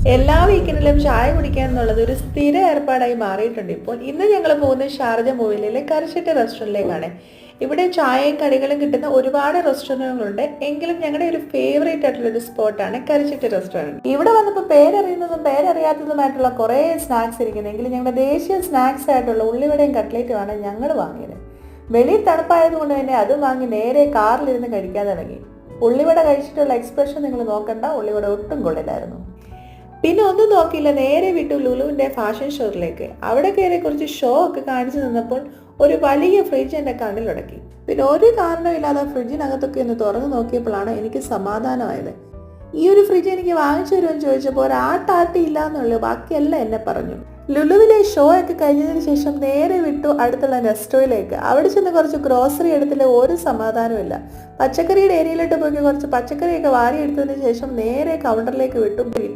എല്ലാ വീക്കെൻഡിലും ചായ കുടിക്കുക എന്നുള്ളത് ഒരു സ്ഥിര ഏർപ്പാടായി മാറിയിട്ടുണ്ട് ഇപ്പോൾ. ഇന്ന് ഞങ്ങൾ പോകുന്നത് ഷാർജ മൂവിലെ കരശെട്ടി റെസ്റ്റോറൻറ്റിലേക്കാണ്. ഇവിടെ ചായയും കടികളും കിട്ടുന്ന ഒരുപാട് റെസ്റ്റോറൻറ്റുകളുണ്ട്. എങ്കിലും ഞങ്ങളുടെ ഒരു ഫേവറേറ്റ് ആയിട്ടുള്ള ഒരു സ്പോട്ടാണ് കരശെട്ടി റെസ്റ്റോറൻറ്റ്. ഇവിടെ വന്നപ്പോൾ പേരറിയുന്നതും പേരറിയാത്തതുമായിട്ടുള്ള കുറേ സ്നാക്സ് ഇരിക്കുന്നത്. എങ്കിലും ഞങ്ങളുടെ ദേശീയ സ്നാക്സ് ആയിട്ടുള്ള ഉള്ളിവടയും കട്ട്ലേറ്റുമാണ് ഞങ്ങൾ വാങ്ങിയത്. വെളിയിൽ തണുപ്പായതുകൊണ്ട് തന്നെ അത് വാങ്ങി നേരെ കാറിലിരുന്ന് കഴിക്കാൻ തുടങ്ങി. ഉള്ളിവട കഴിച്ചിട്ടുള്ള എക്സ്പ്രഷൻ നിങ്ങൾ നോക്കണ്ട, ഉള്ളിവട ഒട്ടും കൊള്ളില്ലായിരുന്നു. പിന്നെ ഒന്നും നോക്കിയില്ല, നേരെ വിട്ടു ലുലുവിൻ്റെ ഫാഷൻ ഷോറിലേക്ക്. അവിടെ കയറി കുറച്ച് ഷോ ഒക്കെ കാണിച്ചു നിന്നപ്പോൾ ഒരു വലിയ ഫ്രിഡ്ജ് എൻ്റെ കണ്ണിലുടക്കി. പിന്നെ ഒരു കാരണമില്ലാതെ ഫ്രിഡ്ജിനകത്തൊക്കെ ഒന്ന് തുറന്നു നോക്കിയപ്പോഴാണ് എനിക്ക് സമാധാനമായത്. ഈ ഒരു ഫ്രിഡ്ജ് എനിക്ക് വാങ്ങിച്ചു തരുമെന്ന് ചോദിച്ചപ്പോൾ ഒരാട്ടാട്ടി ഇല്ല എന്നുള്ളൂ, ബാക്കിയെല്ലാം എന്നെ പറഞ്ഞു. ലുലുവിലെ ഷോ ഒക്കെ കഴിഞ്ഞതിന് ശേഷം നേരെ വിട്ടു അടുത്തുള്ള നെസ്റ്റോയിലേക്ക്. അവിടെ ചെന്ന് കുറച്ച് ഗ്രോസറി എടുത്തില്ല, ഒരു സമാധാനമില്ല. പച്ചക്കറിയുടെ ഏരിയയിലോട്ട് പോയി കുറച്ച് പച്ചക്കറിയൊക്കെ വാരി എടുത്തതിന് ശേഷം നേരെ കൗണ്ടറിലേക്ക് വിട്ടു.